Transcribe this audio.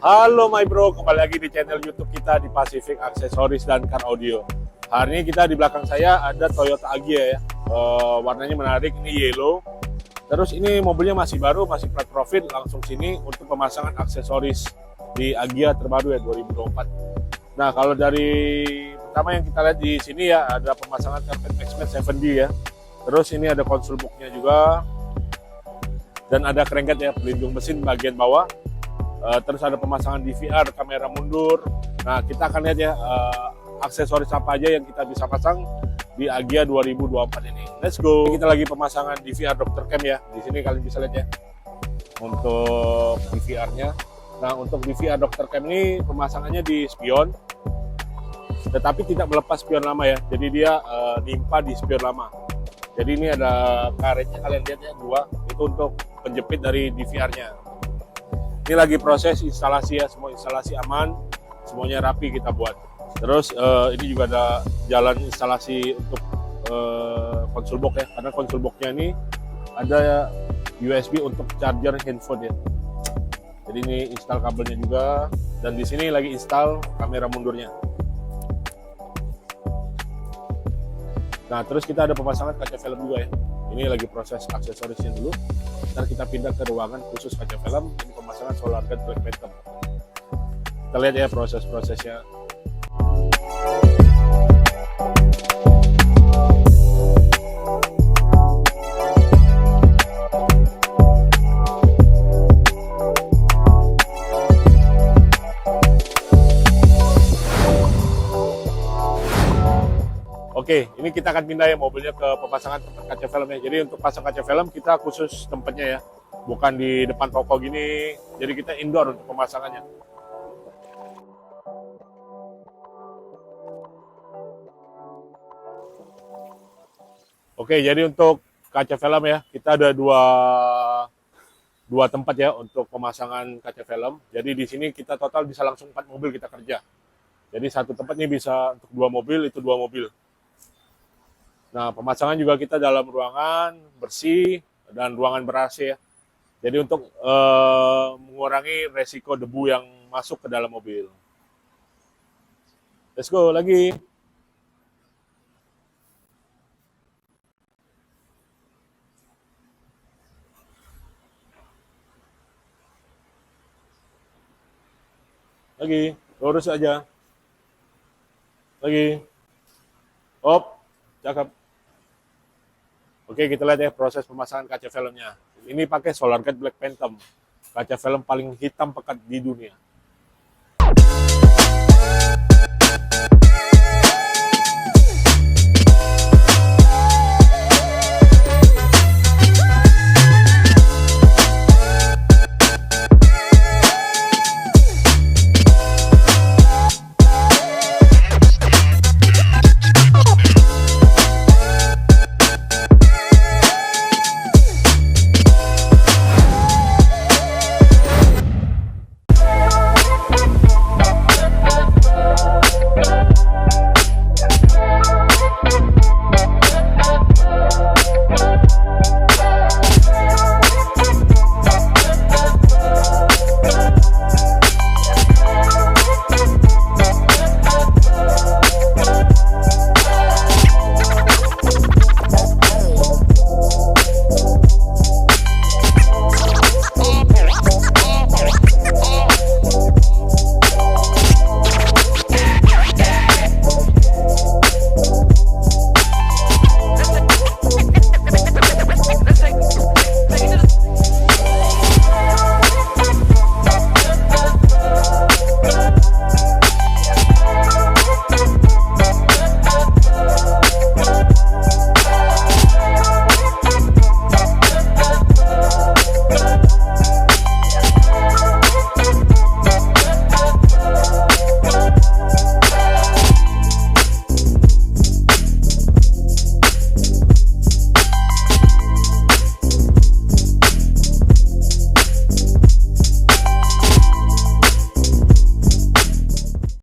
Halo my bro, kembali lagi di channel YouTube kita di Pacific Accessories dan Car Audio. Hari ini kita di belakang saya ada Toyota Agya ya. Warnanya menarik, ini yellow. Terus ini mobilnya masih baru, masih plat profit. Langsung sini untuk pemasangan aksesoris di Agya terbaru ya 2024. Nah kalau dari pertama yang kita lihat di sini ya ada pemasangan carpet X-Mat 7D ya. Terus ini ada console booknya juga dan ada crankcase ya, pelindung mesin bagian bawah. Terus ada pemasangan DVR, kamera mundur. Nah, kita akan lihat ya aksesoris apa aja yang kita bisa pasang di Agya 2024 ini. Let's go. Kita lagi pemasangan DVR Dr. Cam ya. Di sini kalian bisa lihat ya untuk DVR-nya. Nah, untuk DVR Dr. Cam ini pemasangannya di spion, tetapi tidak melepas spion lama ya. Jadi dia nimpa di spion lama. Jadi ini ada karetnya, kalian lihat ya, dua. Itu untuk penjepit dari DVR-nya. Ini lagi proses instalasi ya, semua instalasi aman, semuanya rapi kita buat. Terus ini juga ada jalan instalasi untuk console box ya, karena console box-nya ini ada USB untuk charger handphone ya. Jadi ini install kabelnya juga, dan di sini lagi install kamera mundurnya. Nah terus kita ada pemasangan kaca film juga ya. Ini lagi proses aksesorisnya dulu. Ntar kita pindah ke ruangan khusus kaca film. Ini pemasangan solar guard black phantom. Kita lihat ya proses-prosesnya. Oke, ini kita akan pindah ya mobilnya ke pemasangan tempat kaca filmnya. Jadi untuk pasang kaca film kita khusus tempatnya ya, bukan di depan toko gini. Jadi kita indoor untuk pemasangannya. Oke, jadi untuk kaca film ya, kita ada dua tempat ya untuk pemasangan kaca film. Jadi di sini kita total bisa langsung 4 mobil kita kerja. Jadi satu tempat ini bisa untuk 2 mobil, itu 2 mobil. Nah, pemasangan juga kita dalam ruangan bersih dan ruangan ber-AC ya. Jadi untuk mengurangi resiko debu yang masuk ke dalam mobil. Let's go lagi. Lagi, lurus aja. Lagi. Hop, cakep. Oke, kita lihat ya proses pemasangan kaca filmnya. Ini pakai solar guard black phantom. Kaca film paling hitam pekat di dunia.